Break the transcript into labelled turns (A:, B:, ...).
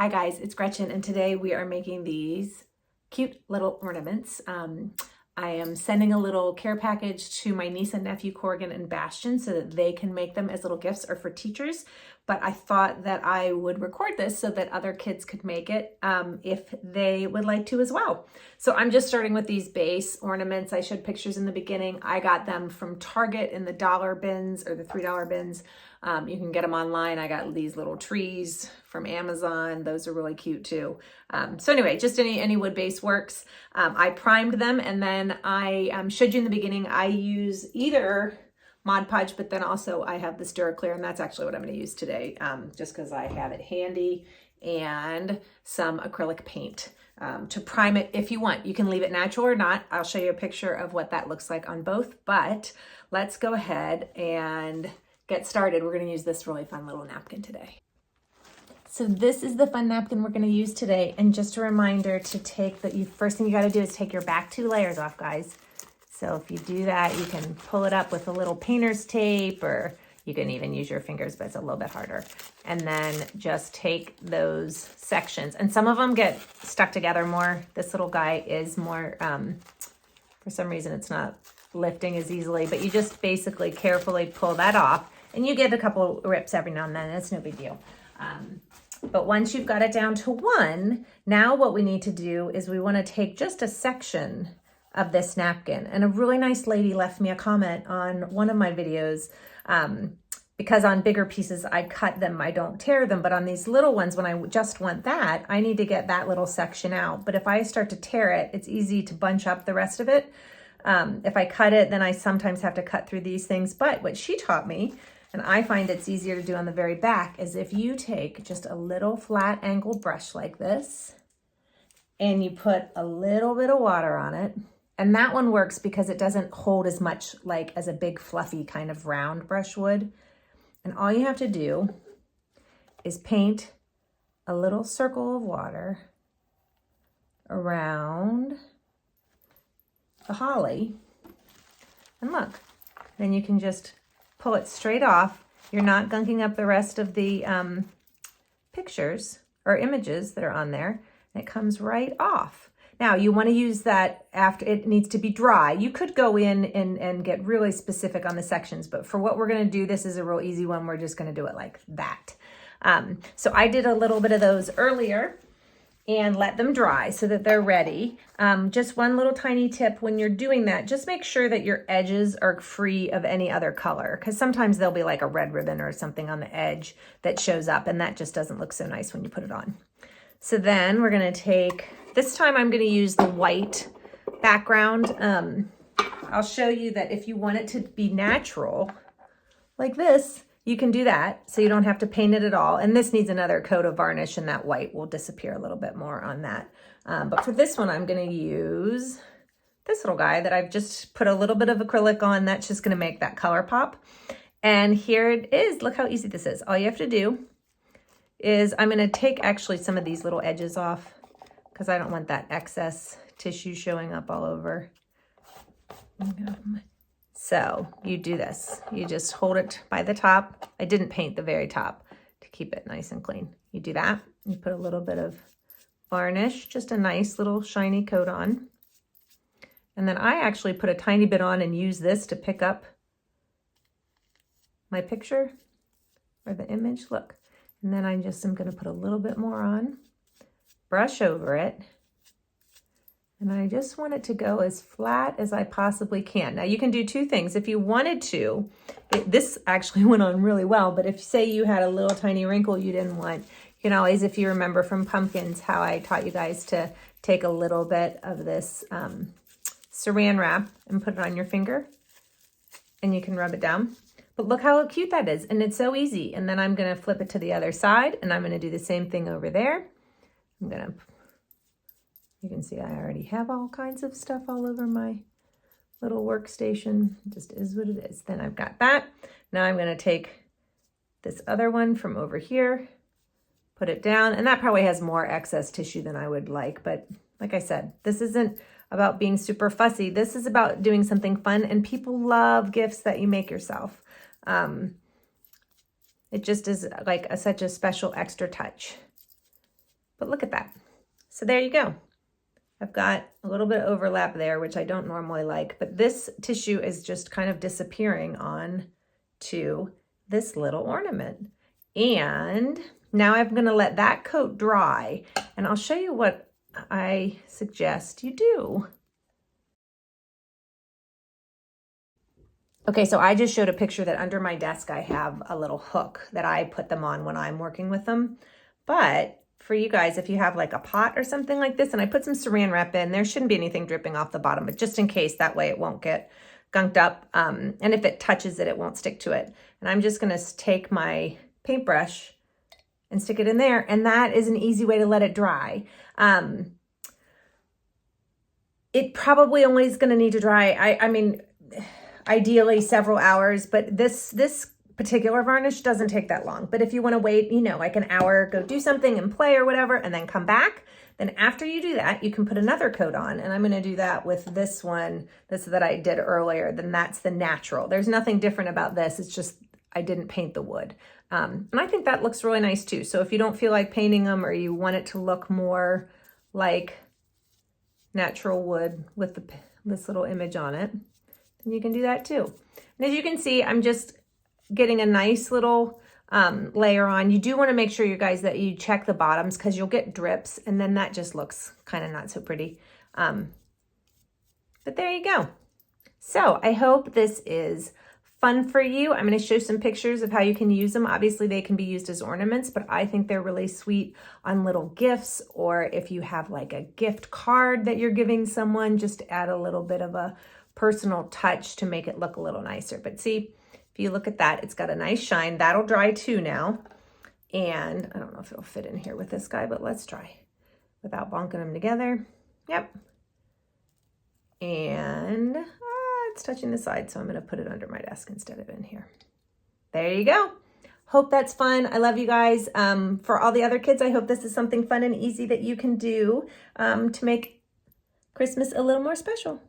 A: Hi guys, it's Gretchen, and today we are making these cute little ornaments. I am sending a little care package to my niece and nephew Corrigan and Bastion so that they can make them as little gifts or for teachers, but I thought that I would record this so that other kids could make it if they would like to as well. So I'm just starting with these base ornaments. I showed pictures in the beginning. I got them from Target in the dollar bins or the $3 bins. You can get them online. I got these little trees from Amazon. Those are really cute too. So anyway, just any wood base works. I primed them, and then I showed you in the beginning, I use either Mod Podge, but then also I have the Duraclear, and that's actually what I'm going to use today, just because I have it handy, and some acrylic paint to prime it if you want. You can leave it natural or not. I'll show you a picture of what that looks like on both, but let's go ahead and get started. We're going to use this really fun little napkin today. So this is the fun napkin we're going to use today, and just a reminder to take the first thing you got to do is take your back 2 layers off, guys. So if you do that, you can pull it up with a little painter's tape, or you can even use your fingers, but it's a little bit harder. And then just take those sections, and some of them get stuck together more. This little guy is more, for some reason it's not lifting as easily, but you just basically carefully pull that off, and you get a couple rips every now and then. It's no big deal. But once you've got it down to 1, now what we need to do is we want to take just a section of this napkin. And a really nice lady left me a comment on one of my videos, because on bigger pieces I cut them, I don't tear them, but on these little ones, when I just want that, I need to get that little section out. But if I start to tear it, it's easy to bunch up the rest of it. If I cut it, then I sometimes have to cut through these things. But what she taught me, and I find it's easier to do on the very back, is if you take just a little flat angled brush like this, and you put a little bit of water on it, and that one works because it doesn't hold as much like as a big fluffy kind of round brush would. And all you have to do is paint a little circle of water around the holly, and look, then you can just pull it straight off. You're not gunking up the rest of the pictures or images that are on there. And it comes right off. Now you want to use that after it needs to be dry. You could go in and get really specific on the sections, but for what we're going to do, this is a real easy one. We're just going to do it like that. So I did a little bit of those earlier and let them dry so that they're ready. Just one little tiny tip when you're doing that, just make sure that your edges are free of any other color, because sometimes there'll be like a red ribbon or something on the edge that shows up, and that just doesn't look so nice when you put it on. So then we're going to take, this time I'm going to use the white background. I'll show you that if you want it to be natural like this, you can do that, so you don't have to paint it at all. And this needs another coat of varnish, and that white will disappear a little bit more on that. But for this one, I'm going to use this little guy that I've just put a little bit of acrylic on. That's just going to make that color pop. And here it is. Look how easy this is. All you have to do is, I'm going to take actually some of these little edges off because I don't want that excess tissue showing up all over. So you do this, you just hold it by the top. I didn't paint the very top to keep it nice and clean. You do that, you put a little bit of varnish, just a nice little shiny coat on. And then I actually put a tiny bit on and use this to pick up my picture or the image, look. And then I just am gonna put a little bit more on, brush over it. And I just want it to go as flat as I possibly can. Now you can do 2 things. If you wanted to, this actually went on really well, but if say you had a little tiny wrinkle you didn't want, you can always, if you remember from pumpkins, how I taught you guys to take a little bit of this saran wrap and put it on your finger, and you can rub it down. But look how cute that is, and it's so easy. And then I'm gonna flip it to the other side, and I'm gonna do the same thing over there. You can see I already have all kinds of stuff all over my little workstation. It just is what it is. Then I've got that. Now I'm going to take this other one from over here, put it down, and that probably has more excess tissue than I would like. But like I said, this isn't about being super fussy. This is about doing something fun, and people love gifts that you make yourself. It just is like such a special extra touch. But look at that. So there you go. I've got a little bit of overlap there, which I don't normally like, but this tissue is just kind of disappearing on to this little ornament. And now I'm gonna let that coat dry, and I'll show you what I suggest you do. Okay, so I just showed a picture that under my desk I have a little hook that I put them on when I'm working with them. But for you guys, if you have like a pot or something like this, and I put some saran wrap in, there shouldn't be anything dripping off the bottom, but just in case, that way it won't get gunked up. And if it touches it, it won't stick to it. And I'm just gonna take my paintbrush and stick it in there, and that is an easy way to let it dry. It probably only is gonna need to dry, I mean, ideally several hours, but this particular varnish doesn't take that long. But if you want to wait, you know, like an hour, go do something and play or whatever, and then come back, then after you do that, you can put another coat on. And I'm going to do that with this one, this that I did earlier. Then that's the natural. There's nothing different about this. It's just I didn't paint the wood. And I think that looks really nice too. So if you don't feel like painting them, or you want it to look more like natural wood with this little image on it, then you can do that too. And as you can see, I'm just getting a nice little layer on. You do want to make sure, you guys, that you check the bottoms, because you'll get drips, and then that just looks kind of not so pretty. But there you go. So I hope this is fun for you. I'm going to show some pictures of how you can use them. Obviously, they can be used as ornaments, but I think they're really sweet on little gifts, or if you have like a gift card that you're giving someone, just to add a little bit of a personal touch to make it look a little nicer. But see, if you look at that, it's got a nice shine. That'll dry too now. And I don't know if it'll fit in here with this guy, but let's try without bonking them together. Yep. And it's touching the side, so I'm going to put it under my desk instead of in here. There you go. Hope that's fun. I love you guys. For all the other kids, I hope this is something fun and easy that you can do to make Christmas a little more special.